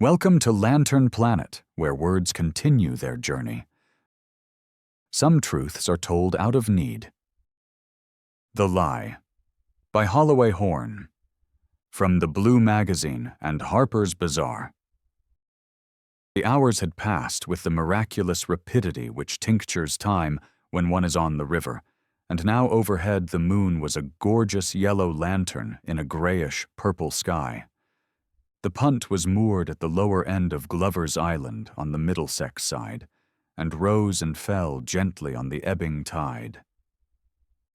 Welcome to Lantern Planet, where words continue their journey. Some truths are told out of need. The Lie, by Holloway Horn, from the Blue Magazine and Harper's Bazaar. The hours had passed with the miraculous rapidity which tinctures time when one is on the river, and now overhead the moon was a gorgeous yellow lantern in a grayish-purple sky. The punt was moored at the lower end of Glover's Island on the Middlesex side, and rose and fell gently on the ebbing tide.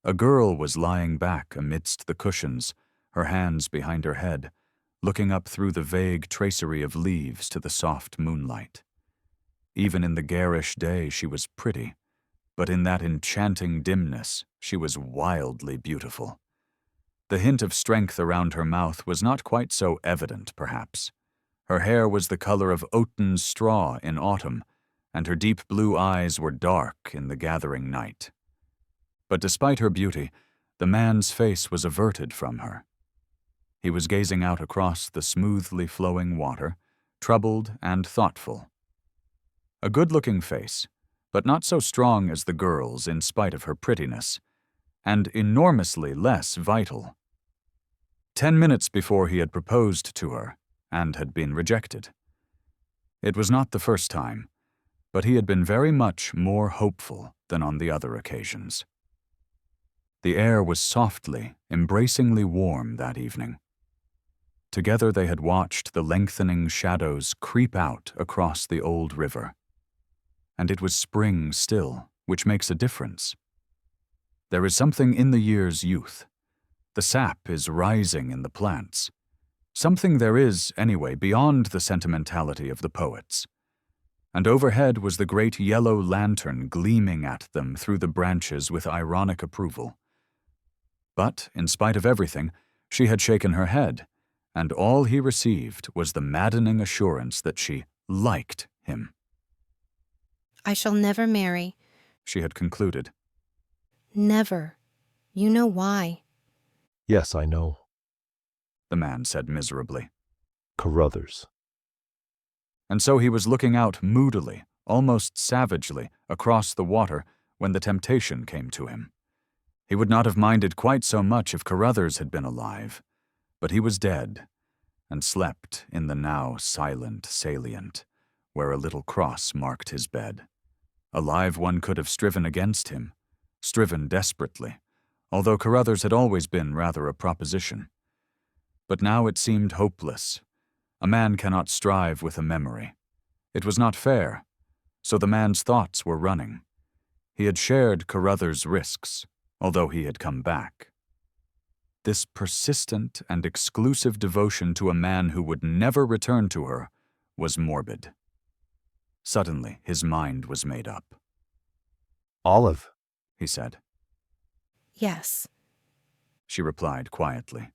A girl was lying back amidst the cushions, her hands behind her head, looking up through the vague tracery of leaves to the soft moonlight. Even in the garish day she was pretty, but in that enchanting dimness she was wildly beautiful. The hint of strength around her mouth was not quite so evident, perhaps. Her hair was the color of oaten straw in autumn, and her deep blue eyes were dark in the gathering night. But despite her beauty, the man's face was averted from her. He was gazing out across the smoothly flowing water, troubled and thoughtful. A good-looking face, but not so strong as the girl's in spite of her prettiness, and enormously less vital. 10 minutes before he had proposed to her, and had been rejected. It was not the first time, but he had been very much more hopeful than on the other occasions. The air was softly, embracingly warm that evening. Together they had watched the lengthening shadows creep out across the old river. And it was spring still, which makes a difference. There is something in the year's youth. The sap is rising in the plants. Something there is, anyway, beyond the sentimentality of the poets. And overhead was the great yellow lantern gleaming at them through the branches with ironic approval. But, in spite of everything, she had shaken her head, and all he received was the maddening assurance that she liked him. "I shall never marry," she had concluded. "Never. You know why." "Yes, I know." The man said miserably. "Carruthers." And so he was looking out moodily, almost savagely, across the water when the temptation came to him. He would not have minded quite so much if Carruthers had been alive, but he was dead, and slept in the now silent salient, where a little cross marked his bed. Alive, one could have striven against him, striven desperately, although Carruthers had always been rather a proposition. But now it seemed hopeless. A man cannot strive with a memory. It was not fair, so the man's thoughts were running. He had shared Carruthers' risks, although he had come back. This persistent and exclusive devotion to a man who would never return to her was morbid. Suddenly, his mind was made up. "Olive," he said. "Yes." She replied quietly.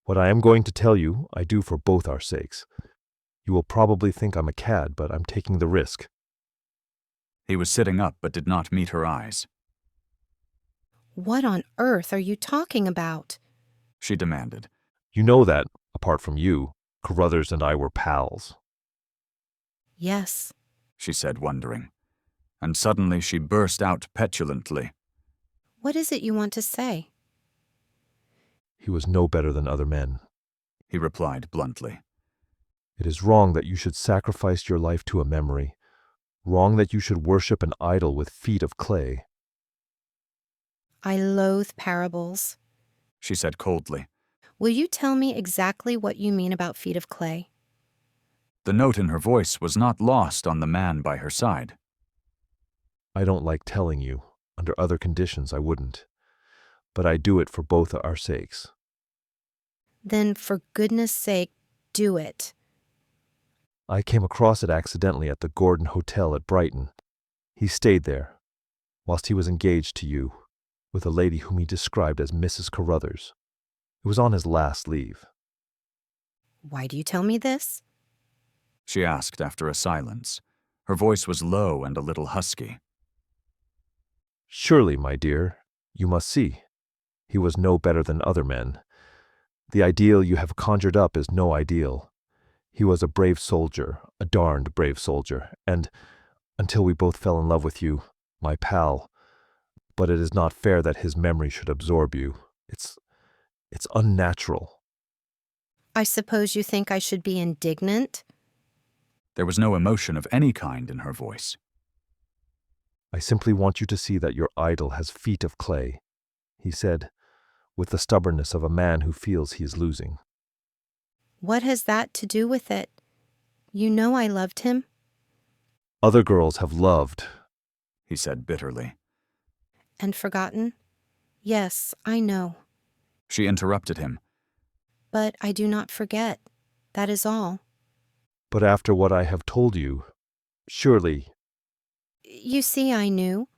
"What I am going to tell you, I do for both our sakes. You will probably think I'm a cad, but I'm taking the risk." He was sitting up but did not meet her eyes. "What on earth are you talking about?" she demanded. "You know that, apart from you, Carruthers and I were pals." "Yes." she said, wondering. And suddenly she burst out petulantly. "What is it you want to say?" "He was no better than other men." he replied bluntly. "It is wrong that you should sacrifice your life to a memory, wrong that you should worship an idol with feet of clay." "I loathe parables." she said coldly. "Will you tell me exactly what you mean about feet of clay?" The note in her voice was not lost on the man by her side. "I don't like telling you. Under other conditions I wouldn't. But I do it for both our sakes." "Then, for goodness sake, do it." "I came across it accidentally at the Gordon Hotel at Brighton. He stayed there, whilst he was engaged to you, with a lady whom he described as Mrs. Carruthers. It was on his last leave." "Why do you tell me this?" she asked after a silence. Her voice was low and a little husky. "Surely, my dear, you must see. He was no better than other men. The ideal you have conjured up is no ideal. He was a brave soldier, a darned brave soldier, and until we both fell in love with you, my pal, but it is not fair that his memory should absorb you. It's unnatural. I suppose you think I should be indignant? There was no emotion of any kind in her voice. I simply want you to see that your idol has feet of clay, he said, with the stubbornness of a man who feels he is losing. What has that to do with it? You know I loved him. Other girls have loved, He said bitterly. And forgotten? Yes, I know. She interrupted him. But I do not forget. That is all. but after what I have told you, surely, You see, I knew.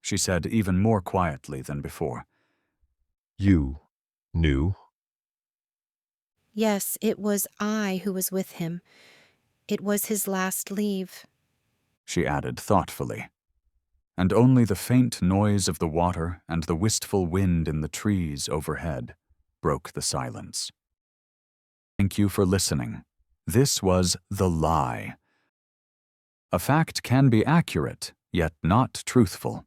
She said even more quietly than before. you knew. Yes, it was I who was with him. It was his last leave. She added thoughtfully. And only the faint noise of the water and the wistful wind in the trees overhead broke the silence. Thank you for listening. This was The Lie. A fact can be accurate, yet not truthful.